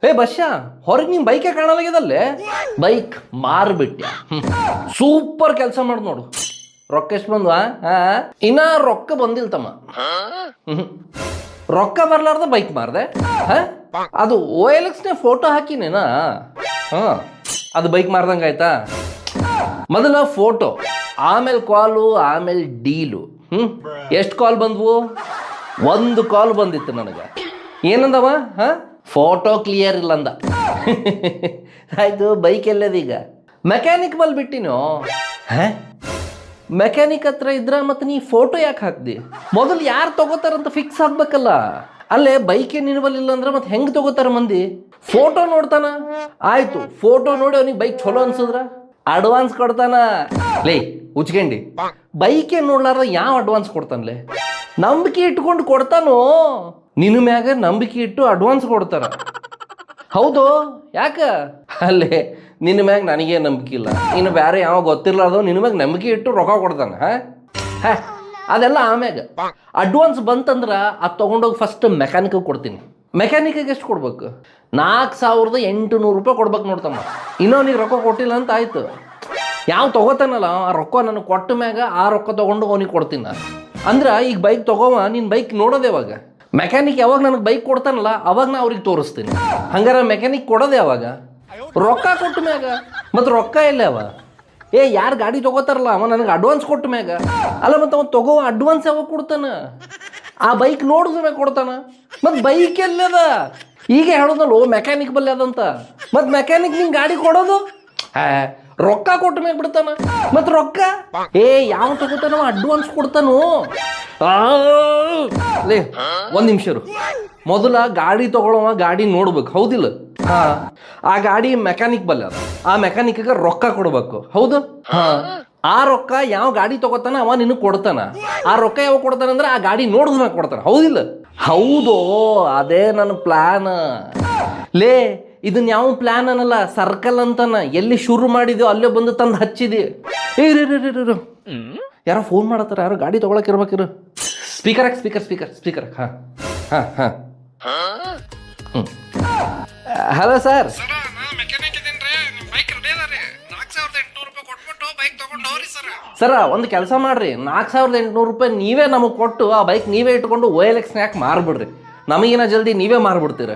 ಹೇ ಬಸ್ಯಾ, ಹೊರಗೆ ನಿಮ್ಮ ಬೈಕೇ ಕಾಣಲಾಗ್ಯದಲ್ಲೇ. Bike ಮಾರ್ಬಿಟ್ಯ. Super ಕೆಲಸ ಮಾಡಿ ನೋಡು. ರೊಕ್ಕ ಎಷ್ಟು ಬಂದ್ವಾ? ಇನ್ನ ರೊಕ್ಕ ಬಂದಿಲ್ಲ ತಮ್ಮ. ರೊಕ್ಕ ಬರ್ಲಾರ್ದ ಬೈಕ್ ಮಾರ್ದೆ. ಅದು OLXನೇ ಫೋಟೋ ಹಾಕಿನೇನಾ? ಅದು ಬೈಕ್ ಮಾರ್ದಂಗೆ ಆಯ್ತಾ? ಮೊದಲ ಫೋಟೋ, ಆಮೇಲೆ ಕಾಲು, ಆಮೇಲೆ ಡೀಲು. ಎಷ್ಟು ಕಾಲ್ ಬಂದ್ವು? 1 ಕಾಲ್ ಬಂದಿತ್ತು ನನಗೆ. ಏನಂದವ? ಫೋಟೋ ಕ್ಲಿಯರ್ ಇಲ್ಲ ಅಂದ. ಆಯ್ತು, ಬೈಕ್ ಎಲ್ಲದೀಗ? ಮೆಕ್ಯಾನಿಕ್ ಬಲ್ ಬಿಟ್ಟಿನೋ. ಮೆಕ್ಯಾನಿಕ್ ಹತ್ರ ಇದ್ರ ಮತ್ತೆ ನೀ ಫೋಟೋ ಯಾಕೆ ಹಾಕ್ದಿ? ಮೊದಲು ಯಾರು ತಗೋತಾರಂತ ಫಿಕ್ಸ್ ಆಗ್ಬೇಕಲ್ಲ. ಅಲ್ಲೇ ಬೈಕೇ ನಿನ್ಬಲಿಲ್ಲ ಅಂದ್ರೆ ಮತ್ತೆ ಹೆಂಗೆ ತಗೋತಾರ ಮಂದಿ? ಫೋಟೋ ನೋಡ್ತಾನ, ಆಯ್ತು ಫೋಟೋ ನೋಡಿ ಅವನಿಗೆ ಬೈಕ್ ಚಲೋ ಅನ್ಸಿದ್ರ ಅಡ್ವಾನ್ಸ್ ಕೊಡ್ತಾನ. ಲೇ ಉಚ್ಕಂಡಿ, ಬೈಕೇ ನೋಡ್ಲಾರ್ದ ಯಾವ ಅಡ್ವಾನ್ಸ್ ಕೊಡ್ತಾನಲೇ? ನಂಬಿಕೆ ಇಟ್ಕೊಂಡು ಕೊಡ್ತಾನೋ. ನಿನ್ನ ಮ್ಯಾಗ ನಂಬಿಕೆ ಇಟ್ಟು ಅಡ್ವಾನ್ಸ್ ಕೊಡ್ತಾರ. ಹೌದು, ಯಾಕ? ಅಲ್ಲೇ ನಿನ್ನ ಮ್ಯಾಗ ನನಗೇ ನಂಬಿಕೆ ಇಲ್ಲ, ಇನ್ನು ಬೇರೆ ಯಾವ ಗೊತ್ತಿರ್ಲಾರ್ದು ನಿನ್ನ ಮ್ಯಾಗ ನಂಬಿಕೆ ಇಟ್ಟು ರೊಕ್ಕ ಕೊಡ್ತಾನೆ. ಅದೆಲ್ಲ ಆಮ್ಯಾಗ ಅಡ್ವಾನ್ಸ್ ಬಂತಂದ್ರೆ ಅದು ತೊಗೊಂಡೋಗಿ ಫಸ್ಟ್ ಮೆಕ್ಯಾನಿಕ್ಗೆ ಕೊಡ್ತೀನಿ. ಮೆಕ್ಯಾನಿಕ್ಗೆ ಎಷ್ಟು ಕೊಡ್ಬೇಕು? 4800 ರೂಪಾಯಿ ಕೊಡ್ಬೇಕು ನೋಡ್ತಮ್ಮ. ಇನ್ನೊಂದಿಗೆ ರೊಕ್ಕ ಕೊಟ್ಟಿಲ್ಲ ಅಂತ ಆಯ್ತು. ಯಾವ ತೊಗೋತಾನಲ್ಲ ಆ ರೊಕ್ಕ ನನಗೆ ಕೊಟ್ಟ ಮ್ಯಾಗ ಆ ರೊಕ್ಕ ತೊಗೊಂಡು ಅವನಿಗೆ ಕೊಡ್ತೀನಿ ನಾನು. ಅಂದ್ರೆ ಈಗ ಬೈಕ್ ತೊಗೋವ, ನಿನ್ನ ಬೈಕ್ ನೋಡೋದು ಯಾವಾಗ? ಮೆಕ್ಯಾನಿಕ್ ಯಾವಾಗ ನನಗೆ ಬೈಕ್ ಕೊಡ್ತಾನಲ್ಲ ಅವಾಗ ನಾ ಅವ್ರಿಗೆ ತೋರಿಸ್ತೀನಿ. ಹಂಗಾರೆ ಮೆಕ್ಯಾನಿಕ್ ಕೊಡೋದು ಯಾವಾಗ? ರೊಕ್ಕ ಕೊಟ್ಟ ಮ್ಯಾಗ. ಮತ್ತು ರೊಕ್ಕ ಇಲ್ಲ ಅವ. ಯಾರು ಗಾಡಿ ತೊಗೋತಾರಲ್ಲ ಅವ ನನಗೆ ಅಡ್ವಾನ್ಸ್ ಕೊಟ್ಟ ಮ್ಯಾಗ ಅಲ್ಲ. ಮತ್ತು ಅವ್ನು ತಗೋ ಅಡ್ವಾನ್ಸ್ ಯಾವಾಗ ಕೊಡ್ತಾನ? ಆ ಬೈಕ್ ನೋಡಿದ ಮ್ಯಾಗ ಕೊಡ್ತಾನ. ಮತ್ತು ಬೈಕ್ ಎಲ್ಲದ? ಈಗ ಹೇಳೋದಲ್ಲ ಮೆಕ್ಯಾನಿಕ್ ಬಲ್ಲಿ ಅದಂತ. ಮತ್ತು ಮೆಕ್ಯಾನಿಕ್ ನಿಂಗೆ ಗಾಡಿ ಕೊಡೋದು ರೊಕ್ಕ ಕೊಟ್ಟ ಮ್ಯಾಗ ಬಿಡ್ತಾನ. ಮತ್ತು ರೊಕ್ಕ ಯಾವ ತಗೋತಾನೋ ಅಡ್ವಾನ್ಸ್ ಕೊಡ್ತಾನೋ. ಲೇ 1 ನಿಮಿಷ ಇರು. ಮೊದಲ ಗಾಡಿ ತಗೊಳ್ಳೋವ ಗಾಡಿ ನೋಡ್ಬೇಕು, ಹೌದಿಲ್ಲ? ಆ ಗಾಡಿ ಮೆಕ್ಯಾನಿಕ್ ಬಲ್ಲ ಅದ. ಆ ಮೆಕ್ಯಾನಿಕ್ಗೆ ರೊಕ್ಕ ಕೊಡ್ಬೇಕು, ಹೌದು? ಆ ರೊಕ್ಕ ಯಾವ ಗಾಡಿ ತಗೋತಾನ ಅವ ನಿನಗೆ ಕೊಡ್ತಾನ. ಆ ರೊಕ್ಕ ಯಾವ ಕೊಡ್ತಾನಂದ್ರೆ ಆ ಗಾಡಿ ನೋಡಿದ್ಮ್ಯಾಗ ಕೊಡ್ತಾನ, ಹೌದಿಲ್ಲ? ಹೌದು, ಅದೇ ನನ್ನ ಪ್ಲಾನ್. ಲೇ ಇದನ್ನ ಯಾವ ಪ್ಲಾನ್ ಅನ್ನಲ್ಲ, ಸರ್ಕಲ್ ಅಂತಾನ. ಎಲ್ಲಿ ಶುರು ಮಾಡಿದ್ಯೋ ಅಲ್ಲೇ ಬಂದು ತಂದು ಹಚ್ಚಿದಿ. ಯಾರೋ ಫೋನ್ ಮಾಡತ್ತಾರ, ಯಾರೋ ಗಾಡಿ ತೊಗೊಳಕ್ ಇರ್ಬೇಕಿರು. ಸ್ಪೀಕರ್. Hello sir. ಸರ ಒಂದು ಕೆಲಸ ಮಾಡ್ರಿ, 4800 ರೂಪಾಯಿ ನೀವೇ ನಮಗೆ ಕೊಟ್ಟು ಆ ಬೈಕ್ ನೀವೇ ಇಟ್ಕೊಂಡು OLX ಯಾಕೆ ಮಾರ್ಬಿಡ್ರಿ. ನಮಗಿನ ಜಲ್ದಿ ನೀವೇ ಮಾರ್ಬಿಡ್ತೀರ.